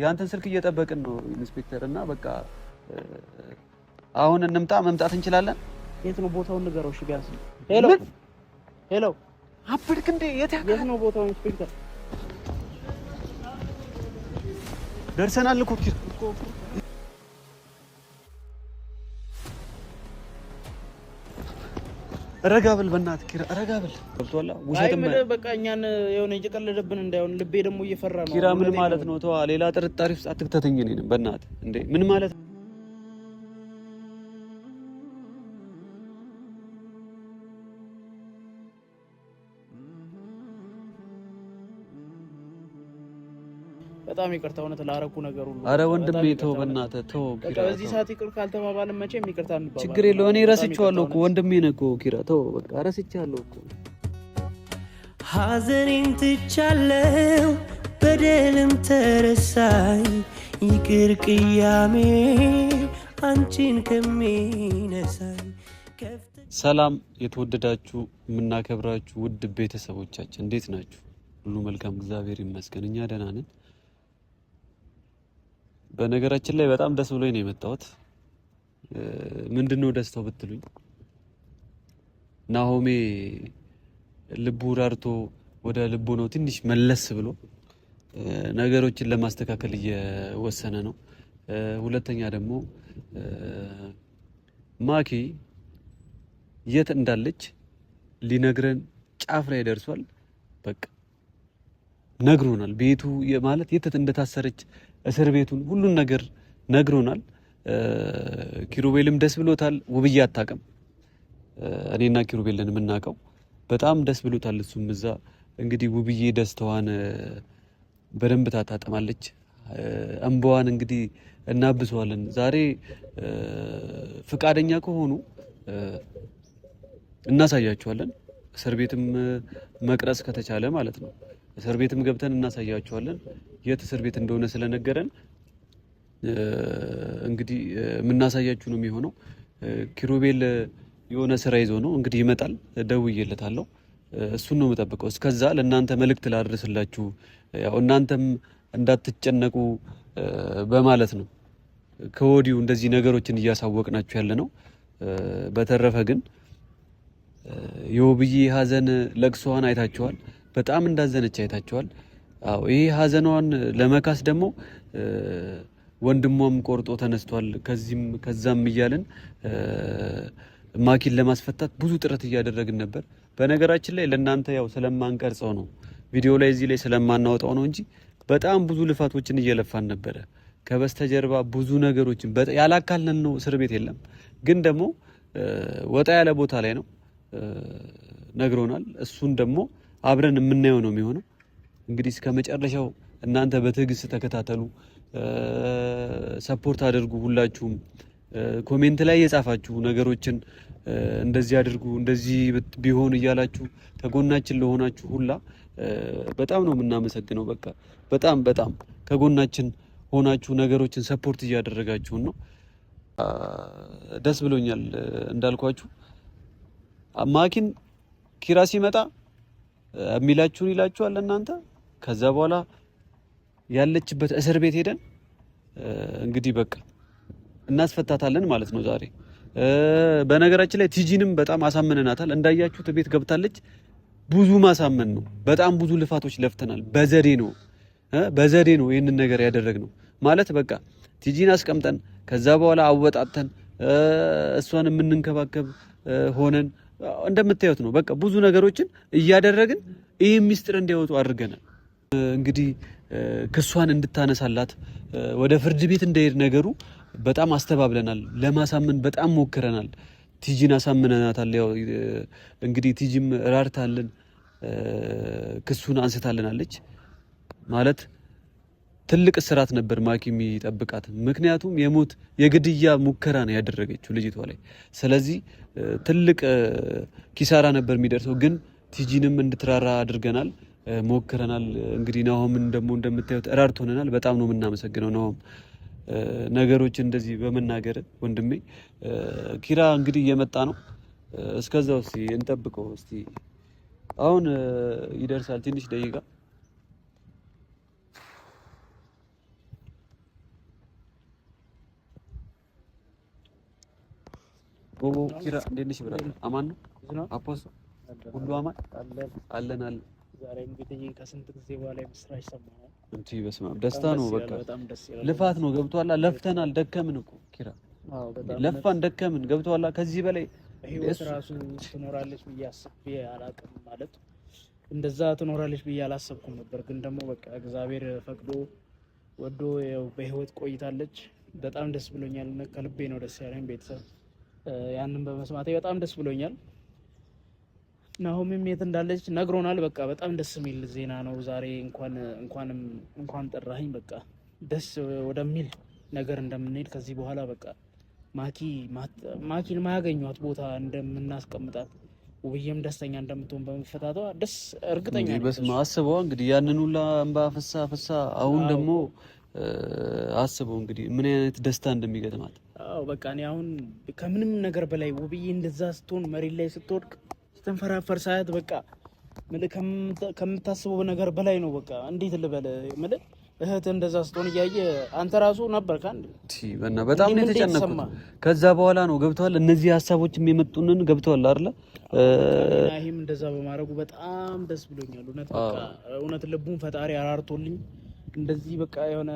ያንተን ስልክ እየጠበቅን ነው ኢንስፔክተር እና በቃ አሁን መምጣት እንችላለን። የት ነው ቦታውን ንገረው። እሺ ቢያንስ ሄሎ አብድክ እንዴ? የት ነው ቦታው ኢንስፔክተር? ደርሰናል እኮ ረጋ በል በእናትህ ኪራ ረጋ በል። ገብቶሃል? ውሸትም በቃ እኛን የሆነ እየቀለደብን እንዳይሆን ልቤ ደግሞ እየፈራ ነው። ኪራ ምን ማለት ነው? ተዋ ሌላ ጥርጣሬ ውስጥ አትክተተኝ። እኔንም በእናትህ እንዴ ምን ማለት ነው? በጣም ይቅርታ እውነት ላረኩ ነገር ሁሉ። አረ ወንድሜ ተው በእናትህ ተው ኪራ። በዚህ ሰዓት ይቅር ካልተባባልን መቼም ይቅርታ እንባባለን። ችግር የለውም። እኔ ረስቼዋለሁ እኮ ወንድሜ ነህ እኮ ኪራ ተው በቃ ረስቼዋለሁ እኮ። ሐዘኔን ትቻለሁ በደልም ተረሳኝ ይቅር ቅያሜ አንቺን ከሚነሳኝ። ሰላም የተወደዳችሁ የምናከብራችሁ ውድ ቤተሰቦቻችን እንዴት ናችሁ? ሁሉ መልካም እግዚአብሔር ይመስገን እኛ ደህና ነን። በነገራችን ላይ በጣም ደስ ብሎኝ ነው የመጣሁት። ምንድነው ደስታው ብትሉኝ ናሆሜ ልቡ ራርቶ ወደ ልቡ ነው ትንሽ መለስ ብሎ ነገሮችን ለማስተካከል እየወሰነ ነው። ሁለተኛ ደግሞ ማኪ የት እንዳለች ሊነግረን ጫፍ ላይ ደርሷል። በቃ ነግሮናል። ቤቱ ማለት የት እንደታሰረች እስር ቤቱን ሁሉን ነገር ነግሮናል። ኪሩቤልም ደስ ብሎታል። ውብዬ አታውቅም፣ እኔና ኪሩቤልን የምናውቀው በጣም ደስ ብሎታል። እሱም እዛ እንግዲህ ውብዬ ደስታዋን በደንብ ታጣጥማለች። እንባዋን እንግዲህ እናብሰዋለን። ዛሬ ፍቃደኛ ከሆኑ እናሳያቸዋለን። እስር ቤትም መቅረጽ ከተቻለ ማለት ነው። እስር ቤትም ገብተን እናሳያቸዋለን። የት እስር ቤት እንደሆነ ስለነገረን እንግዲህ የምናሳያችሁ ነው የሚሆነው። ኪሩቤል የሆነ ስራ ይዞ ነው እንግዲህ ይመጣል። ደውዬለታለሁ። እሱን ነው የምጠብቀው። እስከዛ ለእናንተ መልእክት ላድርስላችሁ፣ ያው እናንተም እንዳትጨነቁ በማለት ነው ከወዲሁ እንደዚህ ነገሮችን እያሳወቅናችሁ ያለ ነው። በተረፈ ግን የውብዬ ሀዘን ለቅሶዋን አይታችኋል። በጣም እንዳዘነች አይታችኋል። አዎ ይሄ ሀዘኗን ለመካስ ደግሞ ወንድሟም ቆርጦ ተነስቷል። ከዛም እያልን ማኪን ለማስፈታት ብዙ ጥረት እያደረግን ነበር። በነገራችን ላይ ለእናንተ ያው ስለማንቀርጸው ነው ቪዲዮ ላይ እዚህ ላይ ስለማናወጣው ነው እንጂ በጣም ብዙ ልፋቶችን እየለፋን ነበረ። ከበስተጀርባ ብዙ ነገሮችን ያላካልነን ነው። እስር ቤት የለም ግን ደግሞ ወጣ ያለ ቦታ ላይ ነው ነግሮናል። እሱን ደግሞ አብረን የምናየው ነው የሚሆነው። እንግዲህ እስከ መጨረሻው እናንተ በትዕግስት ተከታተሉ፣ ሰፖርት አድርጉ። ሁላችሁም ኮሜንት ላይ የጻፋችሁ ነገሮችን እንደዚህ አድርጉ እንደዚህ ቢሆን እያላችሁ ከጎናችን ለሆናችሁ ሁላ በጣም ነው የምናመሰግነው። በቃ በጣም ከጎናችን ሆናችሁ ነገሮችን ሰፖርት እያደረጋችሁን ነው። ደስ ብሎኛል። እንዳልኳችሁ ማኪን ኪራ ሲመጣ የሚላችሁን ይላችኋል እናንተ። ከዛ በኋላ ያለችበት እስር ቤት ሄደን እንግዲህ በቃ እናስፈታታለን ማለት ነው ዛሬ። በነገራችን ላይ ቲጂንም በጣም አሳምነናታል። እንዳያችሁት ቤት ገብታለች። ብዙ ማሳመን ነው። በጣም ብዙ ልፋቶች ለፍተናል። በዘዴ ነው ይህንን ነገር ያደረግነው ማለት በቃ ቲጂን አስቀምጠን ከዛ በኋላ አወጣተን እሷን የምንንከባከብ ሆነን እንደምታዩት ነው። በቃ ብዙ ነገሮችን እያደረግን ይህ ሚስጥር እንዲያወጡ አድርገናል። እንግዲህ ክሷን እንድታነሳላት ወደ ፍርድ ቤት እንደሄድ ነገሩ በጣም አስተባብለናል። ለማሳመን በጣም ሞክረናል። ቲጂን አሳምነናታል። ያው እንግዲህ ቲጂም ራርታልን ክሱን አንስታልናለች። ማለት ትልቅ እስራት ነበር ማኪ የሚጠብቃት። ምክንያቱም የግድያ ሙከራ ነው ያደረገችው ልጅቷ ላይ። ስለዚህ ትልቅ ኪሳራ ነበር የሚደርሰው። ግን ቲጂንም እንድትራራ አድርገናል፣ ሞክረናል። እንግዲህ ናሆምን ደግሞ እንደምታዩት ራርቶናል። በጣም ነው የምናመሰግነው ናሆም ነገሮችን እንደዚህ በመናገር ወንድሜ። ኪራ እንግዲህ እየመጣ ነው። እስከዛው እስቲ እንጠብቀው። እስቲ አሁን ይደርሳል ትንሽ ደቂቃ። ጎጎ ኪራ እንዴት ነሽ ብራዳ? አማን ነው አፖስ ሁሉ አማን አለን። ዛሬ እንግዲህ ከስንት ጊዜ በኋላ የምስራች ሰማሁ። እንዴ በስመ አብ ደስታ ነው። በቃ ልፋት ነው ገብቶሃል። ለፍተናል፣ ደከምን እኮ ኪራ። ለፋን ደከምን ገብቶሃል። ከዚህ በላይ ህይወት ራሱ ትኖራለች ብዬ አስቤ አላውቅም። ማለት እንደዛ ትኖራለች ብዬ አላሰብኩም ነበር። ግን ደግሞ በቃ እግዚአብሔር ፈቅዶ ወዶ በህይወት ቆይታለች። በጣም ደስ ብሎኛል። ከልቤ ነው ደስ ያለኝ። ቤተሰብ ያንን በመስማቴ በጣም ደስ ብሎኛል። ናሆምም የት እንዳለች ነግሮናል። በቃ በጣም ደስ የሚል ዜና ነው ዛሬ። እንኳን ጠራኸኝ። በቃ ደስ ወደሚል ነገር እንደምንሄድ ከዚህ በኋላ በቃ ማኪን ማያገኟት ቦታ እንደምናስቀምጣት ውብዬም ደስተኛ እንደምትሆን በመፈታቷ ደስ እርግጠኛ ነኝ። በስመ አስበው እንግዲህ ያንን ሁላ እንባ ፈሳ አሁን ደግሞ አስበው እንግዲህ ምን አይነት ደስታ እንደሚገጥማት። አዎ በቃ እኔ አሁን ከምንም ነገር በላይ ውብዬ እንደዛ ስትሆን መሬት ላይ ስትወድቅ ስትንፈራፈር ሳያት በቃ ከምታስበው ነገር በላይ ነው። በቃ እንዴት ልበል ምልህ እህት እንደዛ ስትሆን እያየ አንተ ራሱ ነበር ካንድ በጣም ነው የተጨነኩት። ከዛ በኋላ ነው ገብቷል። እነዚህ ሀሳቦችም የመጡንን ገብቷል አይደለ? ይሄም እንደዛ በማድረጉ በጣም ደስ ብሎኛል። እውነት ልቡን ፈጣሪ አራርቶልኝ እንደዚህ በቃ የሆነ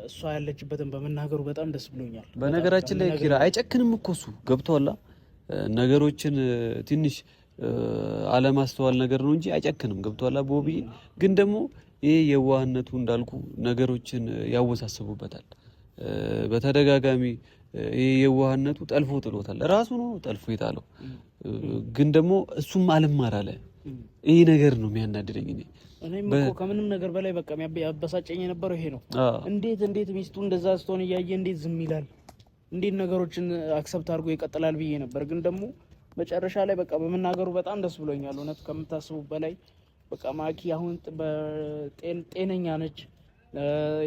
እሷ ያለችበትን በመናገሩ በጣም ደስ ብሎኛል። በነገራችን ላይ ኪራ አይጨክንም እኮ እሱ ገብቷል። ነገሮችን ትንሽ አለማስተዋል ነገር ነው እንጂ አይጨክንም ገብቷል። ቦቢ ግን ደግሞ ይሄ የዋህነቱ እንዳልኩ ነገሮችን ያወሳስቡበታል። በተደጋጋሚ ይሄ የዋህነቱ ጠልፎ ጥሎታል። ራሱ ነው ጠልፎ የጣለው። ግን ደግሞ እሱም አልማር አለ። ይሄ ነገር ነው የሚያናድደኝ። እኔም እኮ ከምንም ነገር በላይ በቃ ያበሳጨኝ የነበረው ይሄ ነው። እንዴት ሚስቱ እንደዛ ስትሆን እያየ እንዴት ዝም ይላል? እንዴት ነገሮችን አክሰፕት አድርጎ ይቀጥላል ብዬ ነበር። ግን ደግሞ መጨረሻ ላይ በቃ በመናገሩ በጣም ደስ ብሎኛል። እውነት ከምታስቡ በላይ በቃ ማኪ አሁን ጤነኛ ነች።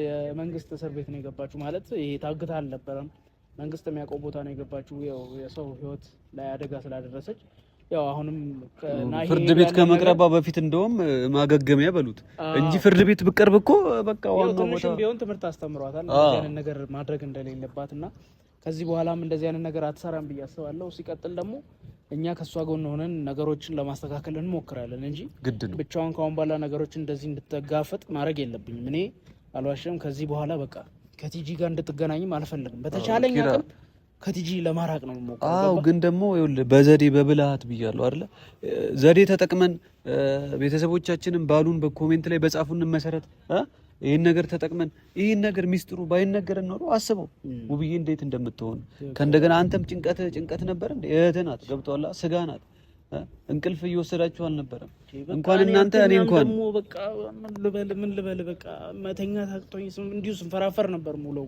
የመንግስት እስር ቤት ነው የገባችው። ማለት ይሄ ታግታ አልነበረም። መንግስት የሚያውቀው ቦታ ነው የገባችው። ያው የሰው ህይወት ላይ አደጋ ስላደረሰች ያው አሁንም ፍርድ ቤት ከመቅረባ በፊት እንደውም ማገገሚያ በሉት እንጂ ፍርድ ቤት ብቀርብ እኮ በቃ ዋናው ቦታ ቢሆን ትምህርት አስተምሯታል እንደዚህ አይነት ነገር ማድረግ እንደሌለባትና ከዚህ በኋላም እንደዚህ አይነት ነገር አትሰራም ብዬ አስባለሁ። ሲቀጥል ደግሞ እኛ ከሷ ጎን ሆነን ነገሮችን ለማስተካከል እንሞክራለን እንጂ ብቻዋን ካሁን በኋላ ነገሮችን እንደዚህ እንድትጋፈጥ ማድረግ የለብኝም። እኔ አልዋሽም። ከዚህ በኋላ በቃ ከቲጂ ጋር እንድትገናኝም አልፈልግም። በተቻለኝ አቅም ከቲጂ ለማራቅ ነው የምሞክረው። አዎ ግን ደግሞ ይኸውልህ በዘዴ በብልሃት ብያለሁ አይደለ? ዘዴ ተጠቅመን ቤተሰቦቻችንን ባሉን በኮሜንት ላይ በጻፉን መሰረት ይሄን ነገር ተጠቅመን ይሄን ነገር ሚስጥሩ ባይነገረን ኖሮ አስበው ውብዬ እንዴት እንደምትሆን። ከእንደገና አንተም ጭንቀት ነበር እንዴ? እህትህ ናት ገብቶሃል? ስጋ ናት። እንቅልፍ እየወሰዳችሁ አልነበረም? እንኳን እናንተ እኔ እንኳን ደግሞ በቃ ምን ልበል በቃ መተኛት አቅቶኝ እንዲሁ ስንፈራፈር ነበር ሙሉ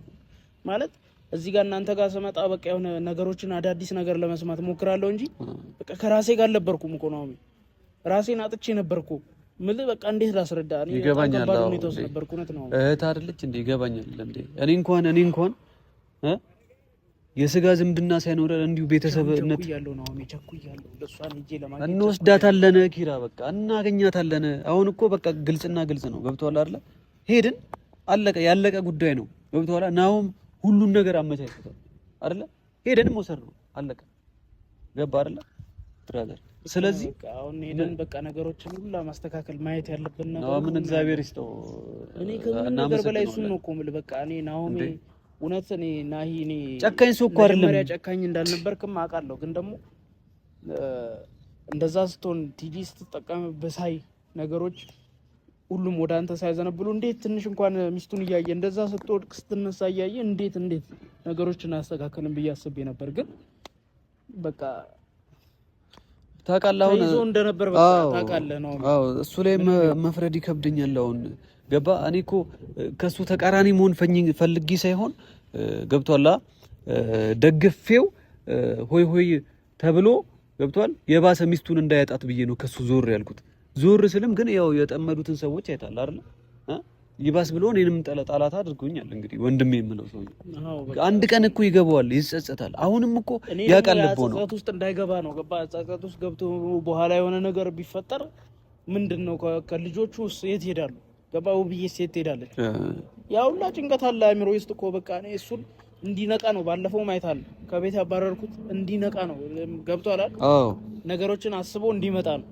ማለት እዚህ ጋር እናንተ ጋር ስመጣ በቃ የሆነ ነገሮችን አዳዲስ ነገር ለመስማት ሞክራለሁ እንጂ በቃ ከራሴ ጋር አልነበርኩም እኮ ነው። ራሴን አጥቼ ነበርኩ። ምን በቃ እንዴት ላስረዳ? እኔ ይገባኛል። እህት አይደለች እንዴ? ይገባኛል እንዴ? እኔ እንኳን የስጋ ዝምድና ሳይኖረን እንዲሁ ቤተሰብነት እንወስዳታለን። ኪራ በቃ እናገኛታለን። አሁን እኮ በቃ ግልጽና ግልጽ ነው። ገብቶሃል አይደለ? ሄድን አለቀ። ያለቀ ጉዳይ ነው። ገብቶሃል? ናሁም ሁሉን ነገር አመቻችቷል አይደለ? ሄደን መውሰድ ነው። አለቀ። ገባ አይደለ ብራዘር? ስለዚህ አሁን ሄደን በቃ ነገሮችን ሁሉ ማስተካከል ማየት ያለብን ነገር ምን እግዚአብሔር ይስጠው። እኔ ከምንም ነገር በላይ እሱን ነው እኮ የምልህ። በቃ እኔ ናሆሜ እውነት እኔ ናሂ እኔ ጨካኝ ሰው እኮ አይደለም። መሪያ ጨካኝ እንዳልነበርክም አውቃለሁ። ግን ደግሞ እንደዛ ስትሆን ቲጂ ስትጠቀም በሳይ ነገሮች ሁሉም ወደ አንተ ሳይዘነብሉ እንዴት ትንሽ እንኳን ሚስቱን እያየ እንደዛ ስትወድቅ ስትነሳ እያየ እንዴት ነገሮችን አስተካከልን ብዬ አስቤ ነበር። ግን በቃ ታውቃለህ አሁን ይዞ እንደነበር በቃ ታውቃለህ ነው። አዎ እሱ ላይ መፍረድ ይከብደኛል። አሁን ገባ። እኔ እኮ ከሱ ተቃራኒ መሆን ፈልጊ ሳይሆን ገብቷል ደግፌው ሆይ ተብሎ ገብቷል የባሰ ሚስቱን እንዳያጣት ብዬ ነው ከሱ ዞር ያልኩት። ዞር ስልም ግን ያው የጠመዱትን ሰዎች አይታል አይደል? ይባስ ብሎ እኔንም ጠላታ አድርጎኛል። እንግዲህ ወንድሜ የምለው ሰው አንድ ቀን እኮ ይገባዋል፣ ይጸጸታል። አሁንም እኮ ያቀልበው ነው ጸጸት ውስጥ እንዳይገባ ነው። ገባ? ጸጸት ውስጥ ገብቶ በኋላ የሆነ ነገር ቢፈጠር ምንድነው ከልጆቹ የት ሄዳሉ? ገባ? ውብዬ ሴት ሄዳለች። ያው ሁላ ጭንቀት አለ አእምሮ ውስጥ እኮ በቃ እኔ እሱን እንዲነቃ ነው። ባለፈው ማይታል ከቤት ያባረርኩት እንዲነቃ ነው። ገብቷል አይደል? አዎ ነገሮችን አስቦ እንዲመጣ ነው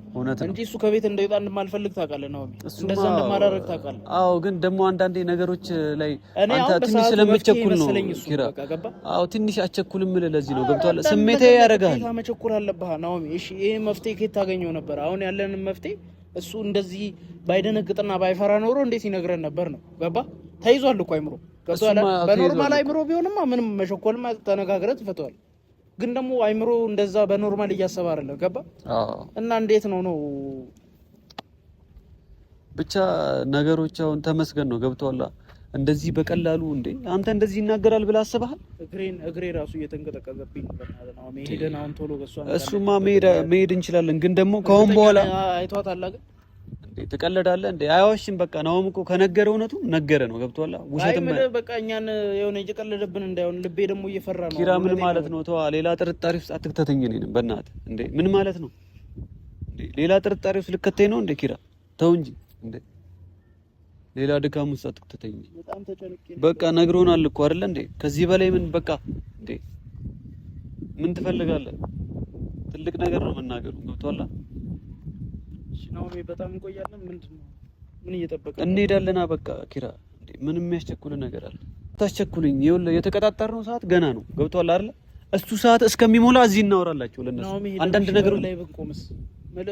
እንጂ እሱ ከቤት እንዳይወጣ እንደማልፈልግ ታውቃለህ ነው። እንደዛ እንደማላረግ ታውቃለህ። አዎ ግን ደግሞ አንዳንዴ ነገሮች ላይ አንተ ትንሽ ስለምትቸኩል ነው ኪራ። አዎ ትንሽ አቸኩልም ለዚህ ነው። ገብቷል። ስሜታዊ ያደርጋል። መቸኩል አለብህ ነው። እሺ ይሄ መፍትሄ ከየት ታገኘው ነበር? አሁን ያለንን መፍትሄ እሱ እንደዚህ ባይደነግጥና ባይፈራ ኖሮ እንዴት ይነግረን ነበር ነው። ገባ? ተይዟል እኮ አይምሮ። ገብቷል። በኖርማል አይምሮ ቢሆንማ ምንም መቸኮልማ ተነጋግረህ ትፈተዋል። ግን ደግሞ አይምሮ እንደዛ በኖርማል እያሰበ አይደለም። ገባ? እና እንዴት ነው ብቻ ነገሮች አሁን ተመስገን ነው። ገብቷል። እንደዚህ በቀላሉ እንዴ አንተ እንደዚህ ይናገራል ብለህ አስበሃል? እግሬ ራሱ እየተንቀጠቀጠብኝ ነው። በእናትህ ነው መሄድን አሁን ቶሎ በሷ እሱማ መሄድ እንችላለን። ግን ደግሞ ከአሁን በኋላ አይቷት አላገ እንዴ ትቀልዳለህ እንዴ? አይዋሽም። በቃ ነው እኮ ከነገረ እውነቱ ነገረ ነው። ገብቷል። ውሸትም በቃ እኛን የሆነ እየቀለደብን እንዳይሆን ልቤ ደግሞ እየፈራ ነው። ኪራ ምን ማለት ነው? ተዋ ሌላ ጥርጣሬ ውስጥ አትክተተኝ። እኔንም በእናትህ እንዴ ምን ማለት ነው እንዴ? ሌላ ጥርጣሬ ውስጥ ልከተኝ ነው እንዴ? ኪራ ተው እንጂ እንዴ ሌላ ድካም ውስጥ አትክተተኝ። በጣም ተጨንቄ በቃ ነግሮናል እኮ አይደል እንዴ? ከዚህ በላይ ምን በቃ እንዴ ምን ትፈልጋለህ? ትልቅ ነገር ነው መናገሩ። ገብቷል። ነው በጣም እንቆያለን። ምንድነው ምን እየጠበቀን እንሄዳለና በቃ ኪራ እንዴ ምንም የሚያስቸኩል ነገር አለ? ታስቸኩልኝ። ይኸውልህ የተቀጣጠርነው ሰዓት ገና ነው። ገብቷል አይደል? እሱ ሰዓት እስከሚሞላ እዚህ እናወራላችሁ ለነሱ አንዳንድ ነገሮች ላይ ብንቆምስ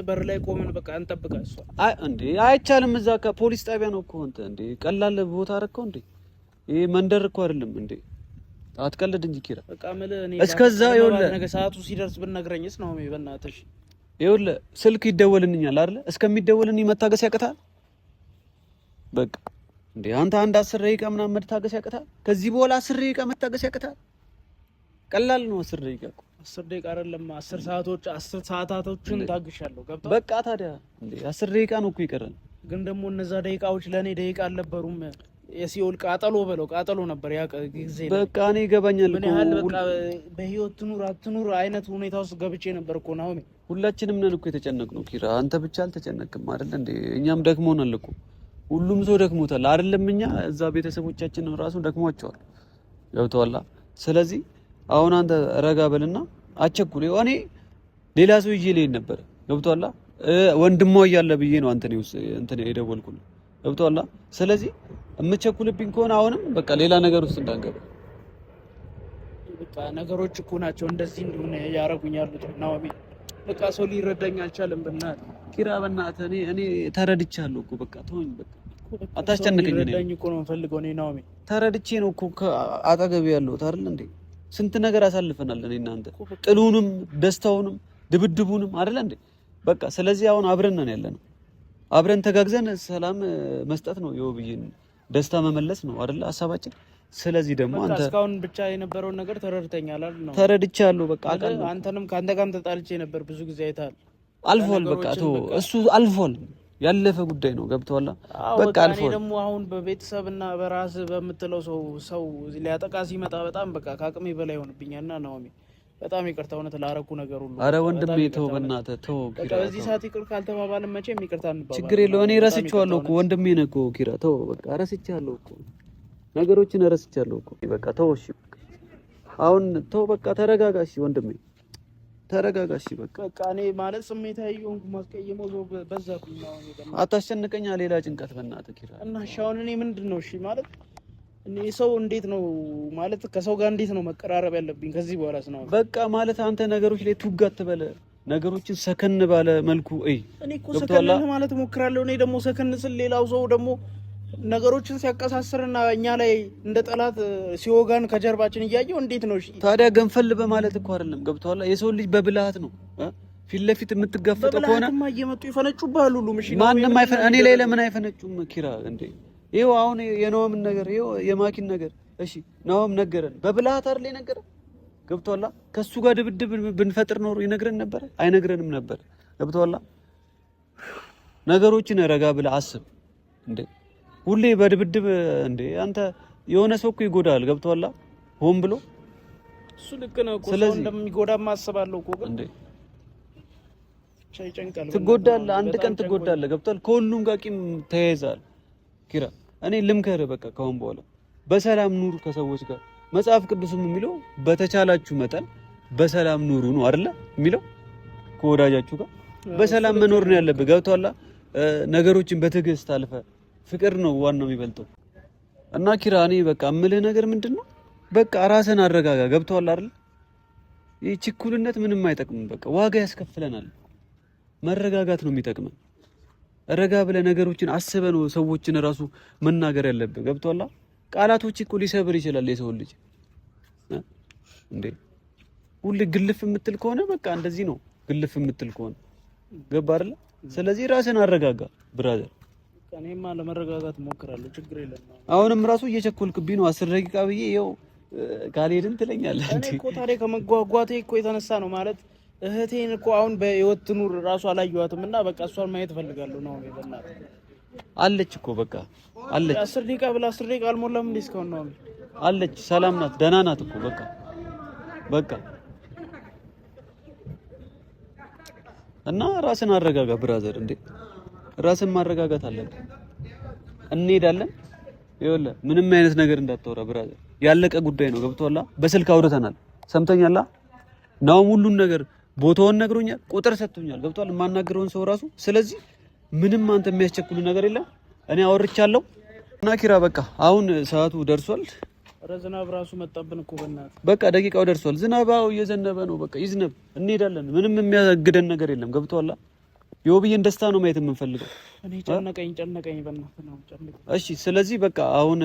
በር ላይ ቆመን በቃ እንጠብቃ። እሷ አይ እንዴ አይቻልም። እዛ ከፖሊስ ጣቢያ ነው እኮ አንተ እንዴ ቀላል ቦታ አደረከው እንዴ? ይሄ መንደር እኮ አይደለም እንዴ። አትቀልድ እንጂ ኪራ። በቃ እኔ እስከዛ ይኸውልህ ነገ ሰዓቱ ሲደርስ ብንነግረኝስ ነው በእናትሽ። ይኸውልህ ስልክ ይደወልልኛል አይደል? እስከሚደወልልኝ መታገስ ያቅታል። በቃ እንዴ አንተ አንድ 10 ደቂቃ ምናምን መታገስ ያቅታል። ከዚህ በኋላ 10 ደቂቃ መታገስ ያቅታል። ቀላል ነው 10 ደቂቃ እኮ 10 ደቂቃ አይደለም 10 ሰዓታቶችን ታግሻለሁ። ገብቶሃል? በቃ ታዲያ እንዴ 10 ደቂቃ ነው እኮ ይቀረን። ግን ደግሞ እነዛ ደቂቃዎች ለኔ ደቂቃ አልነበሩም። የሲኦል ቃጠሎ በለው ቃጠሎ ነበር ያ ጊዜ። በቃ እኔ ይገባኛል እኮ ምን ያህል በቃ በህይወት ትኑር አትኑር አይነት ሁኔታ ውስጥ ገብቼ ነበር እኮ ነው። ሁላችንም ነን እኮ የተጨነቅነው ኪራ። አንተ ብቻ አልተጨነቅም አይደል እንዴ? እኛም ደክሞናል እኮ። ሁሉም ሰው ደክሞታል አይደለም? እኛ እዛ ቤተሰቦቻችን ራሱ ደክሟቸዋል። ገብቶሃል? ስለዚህ አሁን አንተ ረጋ በልና አቸኩል። እኔ ሌላ ሰው ይዤ ልሄድ ነበር። ገብቶሃል? ወንድሟ እያለ ብዬ ነው እንትን የደወልኩልህ። ገብቶሃል? ስለዚህ የምቸኩልብኝ ከሆነ አሁንም በቃ ሌላ ነገር ውስጥ እንዳንገባ። በቃ ነገሮች እኮ ናቸው እንደዚህ እንደሆነ ያረጉኝ ያሉት ነው። በቃ ሰው ሊረዳኝ አልቻለም። በእናትህ ኪራ በእናትህ እኔ ተረድቻለሁ እኮ በቃ ተወኝ። በቃ አታስጨንቀኝ። ሊረዳኝ እኮ ነው የምፈልገው እኔ ነው። ተረድቼ ነው እኮ አጠገቤ ያለሁት አይደል እንዴ? ስንት ነገር አሳልፈናል እኔ እናንተ፣ ጥሉንም ደስታውንም ድብድቡንም አይደል እንዴ? በቃ ስለዚህ አሁን አብረን ነን ያለነው። አብረን ተጋግዘን ሰላም መስጠት ነው፣ የውብዬን ደስታ መመለስ ነው አይደል ሀሳባችን። ስለዚህ ደግሞ አንተ እስካሁን ብቻ የነበረውን ነገር ተረድተኛል አይደል ነው? ተረድቻለሁ በቃ አውቃለሁ። አንተንም ከአንተ ጋርም ተጣልቼ ነበር ብዙ ጊዜ አይተሃል። አልፏል በቃ እሱ አልፏል፣ ያለፈ ጉዳይ ነው። ገብቶሃል? በቃ አልፏል። እኔ ደግሞ አሁን በቤተሰብና በራስ በምትለው ሰው ሊያጠቃ ሲመጣ በጣም በቃ ከአቅሜ በላይ ሆንብኛልና ነው። በጣም ይቅርታ እውነት ላረኩ ነገር ሁሉ። አረ ወንድሜ ተው በእናትህ ተው ኪራ። በዚህ ሰዓት ይቅር ካልተባባልን መቼም ይቅርታ እንባባል። ችግር የለው። እኔ ረስቼዋለሁ እኮ ወንድሜ ነህ እኮ ኪራ። ተው በቃ ረስቼዋለሁ እኮ ነገሮችን ረስቼዋለሁ እኮ። በቃ ተው እሺ፣ አሁን ተው በቃ ተረጋጋ። እሺ ወንድሜ ተረጋጋ። እሺ በቃ እኔ ማለት ስሜታዊ ሆንኩ፣ ማስቀየመው በዛብኝ ነው። አታስጨንቀኛ፣ ሌላ ጭንቀት በእናትህ ኪራ። እና እሺ አሁን እኔ ምንድን ነው እሺ ማለት እኔ ሰው እንዴት ነው ማለት ከሰው ጋር እንዴት ነው መቀራረብ ያለብኝ ከዚህ በኋላ ነው? በቃ ማለት አንተ ነገሮች ላይ ቱጋት በለ ነገሮችን ሰከን ባለ መልኩ እኔ እኮ ሰከን ማለት እሞክራለሁ። እኔ ደግሞ ሰከን ስል ሌላው ሰው ደግሞ ነገሮችን ሲያቀሳስርና እኛ ላይ እንደ ጠላት ሲወጋን ከጀርባችን እያየው እንዴት ነው? እሺ ታዲያ ገንፈል በማለት እኮ አይደለም። ገብቶሃል? የሰው ልጅ በብልሃት ነው ፊት ለፊት የምትጋፈጠው ከሆነ በብልሃትማ እየመጡ ይፈነጩብሃል ሁሉ። እሺ ማንንም እኔ ላይ ለምን አይፈነጩም ኪራ እንዴ? ይኸው አሁን የነውምን ነገር ይኸው የማኪን ነገር እሺ ነውም ነገረን በብልሃት አይደል ነገረን። ገብቶሃል? ከሱ ጋር ድብድብ ብንፈጥር ኖሮ ይነግረን ነበር? አይነግረንም ነበር። ገብቶሃል? ነገሮችን ረጋ ብለህ አስብ እንዴ። ሁሌ በድብድብ እንዴ አንተ የሆነ ሰው እኮ ይጎዳል። ገብቶሃል? ሆን ብሎ እሱ ልክ ነው እኮ ሰው እንደሚጎዳማ አስባለሁ እኮ ግን እንዴ ቻይጨንቃል። ትጎዳለህ፣ አንድ ቀን ትጎዳለህ። ገብቶሃል? ከሁሉም ጋር ቂም ተያይዛል ኪራ። እኔ ልምከርህ በቃ ከአሁን በኋላ በሰላም ኑር ከሰዎች ጋር መጽሐፍ ቅዱስም የሚለው በተቻላችሁ መጠን በሰላም ኑሩ ነው አይደለ የሚለው። ከወዳጃችሁ ጋር በሰላም መኖር ነው ያለብህ። ገብቶሃል? ነገሮችን በትዕግስት አልፈ ፍቅር ነው ዋናው የሚበልጠው። እና ኪራ እኔ በቃ እምልህ ነገር ምንድነው በቃ ራስን አረጋጋ። ገብቶሃል አይደል? ይህ ችኩልነት ምንም አይጠቅምም። በቃ ዋጋ ያስከፍለናል። መረጋጋት ነው የሚጠቅመን። ረጋ ብለህ ነገሮችን አስበህ ነው ሰዎችን ራሱ መናገር ያለብህ። ገብቶሃል? ቃላቶች እኮ ሊሰብር ይችላል የሰው ልጅ እንዴ። ሁሌ ግልፍ የምትል ከሆነ በቃ እንደዚህ ነው። ግልፍ የምትል ከሆነ ገባ አይደል? ስለዚህ ራስን አረጋጋ ብራዘር። እኔማ ለመረጋጋት እሞክራለሁ፣ ችግር የለም። አሁንም ራሱ እየቸኮልክብኝ ነው። 10 ደቂቃ ብዬ ይኸው ካልሄድን ትለኛለህ እንዴ? እኔ እኮ ታዲያ ከመጓጓቴ እኮ የተነሳ ነው ማለት እህቴን እኮ አሁን በህይወት ትኑር ራሱ አላየኋትም እና በቃ እሷን ማየት እፈልጋለሁ ነው። በእናትህ አለች እኮ በቃ አለች። 10 ደቂቃ ብላ 10 ደቂቃ አልሞላም እንዴ? እስካሁን ነው አለች። ሰላም ናት፣ ደህና ናት እኮ በቃ እና ራስን አረጋጋ ብራዘር። እንዴ ራስን ማረጋጋት አለብህ። እንሄዳለን። ይኸውልህ ምንም አይነት ነገር እንዳታወራ ብራዘር። ያለቀ ጉዳይ ነው። ገብቶሃል? በስልክ አውርተናል። ሰምተኛል? ነው ሁሉን ነገር ቦታውን ነግሮኛል፣ ቁጥር ሰጥቶኛል። ገብቶሃል? የማናገረውን ሰው ራሱ። ስለዚህ ምንም አንተ የሚያስቸኩሉ ነገር የለም። እኔ አወርቻለሁ። እና ኪራ በቃ አሁን ሰዓቱ ደርሷል። ኧረ ዝናብ ራሱ መጣብን እኮ በእናትህ። በቃ ደቂቃው ደርሷል። ዝናባው እየዘነበ ነው። በቃ ይዝነብ፣ እንሄዳለን። ምንም የሚያግደን ነገር የለም። ገብቶሃል? የውብዬን ደስታ ነው ማየት የምንፈልገው። እኔ ጨነቀኝ በእናትህ ነው ጨነቀኝ። እሺ ስለዚህ በቃ አሁን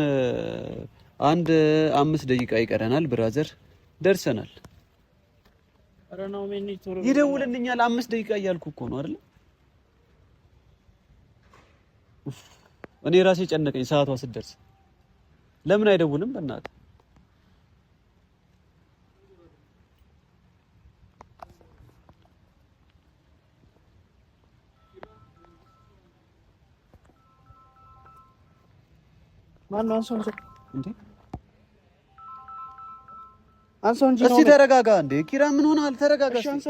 5 ደቂቃ ይቀረናል ብራዘር፣ ደርሰናል። ኧረ ነው ምን ይቶር ይደውልልኛል። 5 ደቂቃ እያልኩ እኮ ነው አይደል? እኔ ራሴ ጨነቀኝ ሰዓቷ ስትደርስ። ለምን አይደውልም በእናትህ? ማነው? አንሶ እንዴ አንሶ እንጂ እስቲ ተረጋጋ። እንዴ ኪራ ምን ሆነሃል? ተረጋጋ። እሺ አንሶ።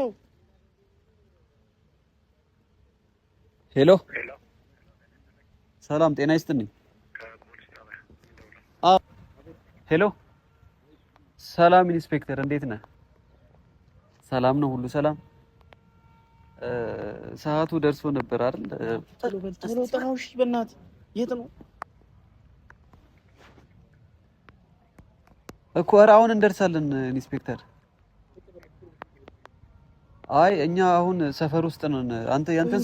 ሄሎ ሰላም ጤና ይስጥልኝ። ሄሎ ሰላም ኢንስፔክተር፣ እንዴት ነህ? ሰላም ነው? ሁሉ ሰላም? ሰዓቱ ደርሶ ነበር አይደል? ቶሎ ጥራው። እሺ በእናትህ የት ነው እኮ? ኧረ አሁን እንደርሳለን ኢንስፔክተር። አይ እኛ አሁን ሰፈር ውስጥ ነን። አንተ ያንተን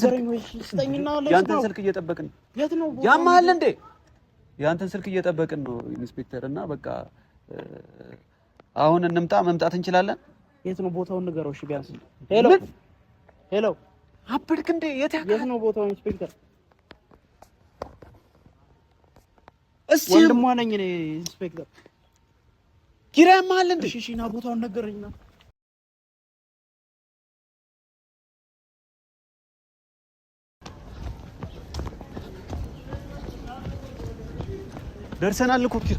ስልክ እየጠበቅን። የት ነው? ያማል እንዴ? ያንተን ስልክ እየጠበቅን ነው ኢንስፔክተር። እና በቃ አሁን እንምጣ? መምጣት እንችላለን? የት ነው ቦታውን ንገረው። እሺ ቢያንስ። ሄሎ አብድክ እንዴ? የት ነው ቦታው ኢንስፔክተር? እስቲ ወንድሟ ነኝ እኔ ኢንስፔክተር። ኪራ ያማል እንዴ? እሺ ና ቦታውን ነገረኝና ደርሰናል እኮ ኪራ።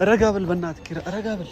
ረጋ በል በእናትህ ኪራ፣ ረጋ በል።